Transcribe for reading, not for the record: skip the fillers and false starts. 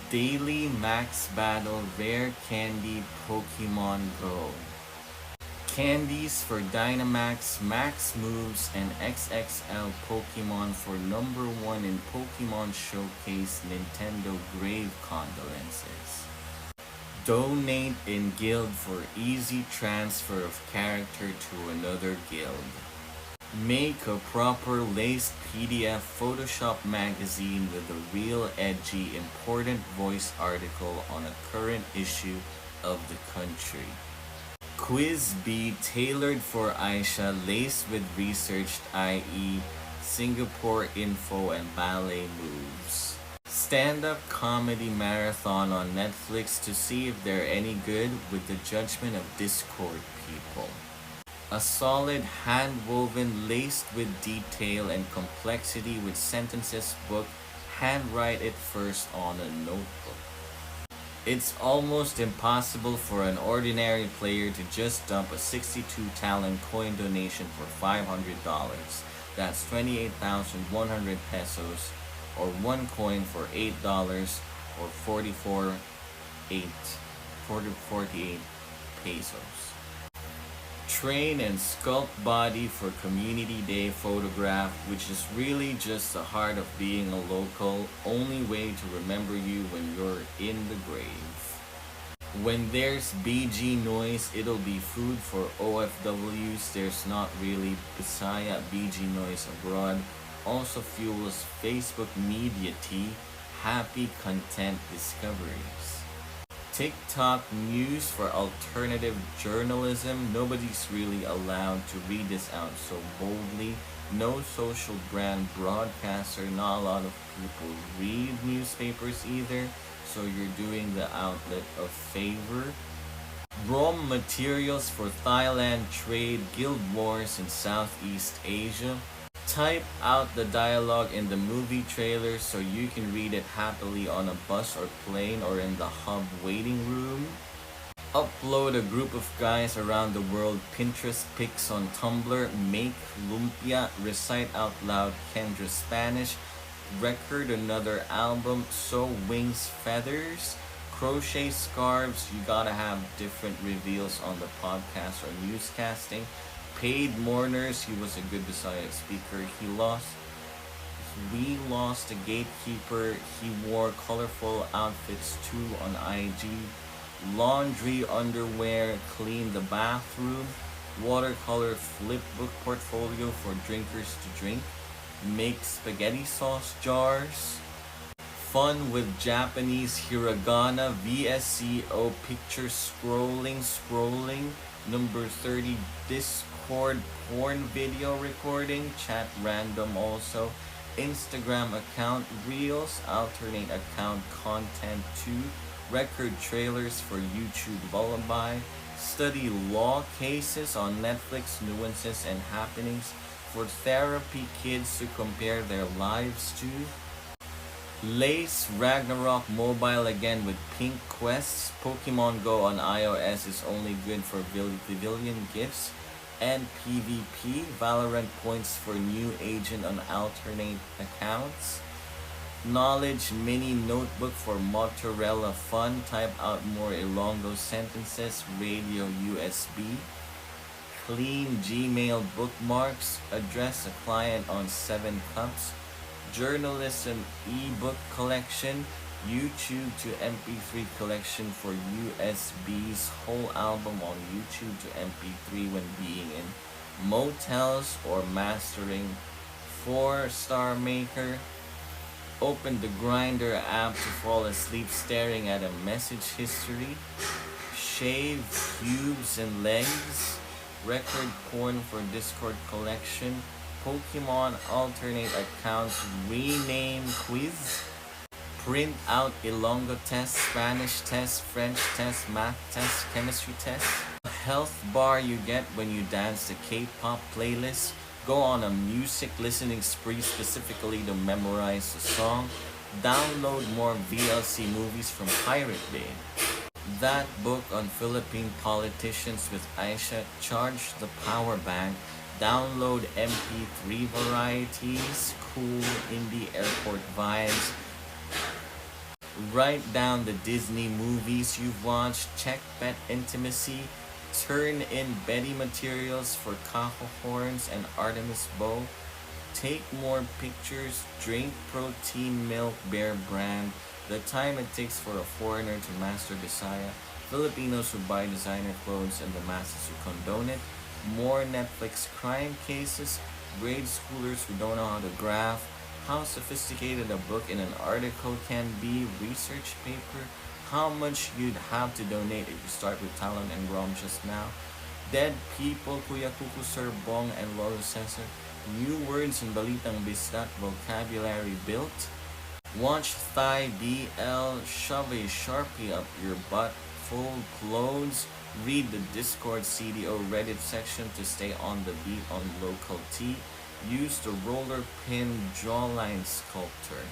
Daily Max Battle Rare Candy Pokemon Go. Candies for Dynamax, Max Moves, and XXL Pokemon for number 1 in Pokemon Showcase Nintendo Grave Condolences. Donate in guild for easy transfer of character to another guild. Make a proper laced PDF Photoshop magazine with a real edgy important voice article on a current issue of the country. Quiz B tailored for Aisha, laced with researched, i.e., Singapore info and ballet moves. Stand-up comedy marathon on Netflix to see if they're any good with the judgment of Discord people. A solid, hand-woven, laced with detail and complexity with sentences book, handwrite it first on a notebook. It's almost impossible for an ordinary player to just dump a 62 talent coin donation for $500. That's 28,100 pesos, or one coin for $8, or 48 pesos. Train and sculpt body for Community Day photograph, which is really just the heart of being a local, only way to remember you when you're in the grave. When there's BG noise, it'll be food for OFWs. There's not really Bisaya BG noise abroad. Also fuels Facebook media tea, happy content discoveries. TikTok news for alternative journalism. Nobody's really allowed to read this out so boldly. No social brand broadcaster. Not a lot of people read newspapers either. So you're doing the outlet a favor. Raw materials for Thailand trade, guild wars in Southeast Asia. Type out the dialogue in the movie trailer so you can read it happily on a bus or plane or in the hub waiting room. Upload a group of guys around the world Pinterest pics on Tumblr. Make lumpia. Recite out loud Kendra Spanish. Record another album. Sew wings feathers. Crochet scarves. You gotta have different reveals on the podcast or newscasting. Paid mourners. He was a good Bisaya speaker. We lost a gatekeeper. He wore colorful outfits too on IG. Laundry underwear. Clean the bathroom. Watercolor flipbook portfolio for drinkers to drink. Make spaghetti sauce jars. Fun with Japanese hiragana. VSCO picture scrolling. Number 30 Discord porn video recording. Chat random also. Instagram account reels. Alternate account content 2. Record trailers for YouTube lullaby. Study law cases on Netflix, nuances and happenings for therapy kids to compare their lives to. Lace Ragnarok mobile again with pink quests. Pokemon Go on iOS is only good for Pavilion gifts and PvP. Valorant points for new agent on alternate accounts. Knowledge mini notebook for mozzarella fun. Type out more elongo sentences. Radio USB. Clean Gmail bookmarks. Address a client on 7 cups. Journalism ebook collection. YouTube to MP3 collection for USB's whole album on YouTube to MP3 when being in motels or mastering. 4-star maker. Open the Grinder app to fall asleep staring at a message history. Shave pubes and legs. Record porn for Discord collection. Pokemon alternate accounts rename quiz. Print out Ilongo test, Spanish test, French test, math test, chemistry test. A health bar you get when you dance the K-pop playlist. Go on a music listening spree specifically to memorize the song. Download more VLC movies from Pirate Bay. That book on Philippine politicians with Aisha. Charge the power bank. Download MP3 varieties. Cool indie airport vibes. Write down the Disney movies you've watched, check pet intimacy, turn in Betty materials for Kaho horns and Artemis bow, take more pictures, drink protein milk Bear brand, the time it takes for a foreigner to master Bisaya, Filipinos who buy designer clothes and the masses who condone it, more Netflix crime cases, grade schoolers who don't know how to graph, how sophisticated a book in an article can be, research paper, how much you'd have to donate if you start with Talon and Rom just now, dead people, Kuya Kuku Sir Bong and Lolo Cesar, new words in Balitang Bistat, vocabulary built, watch Thigh BL, shove a Sharpie up your butt, fold clothes, read the Discord CDO Reddit section to stay on the beat on local tea, use the roller pin jawline sculptor.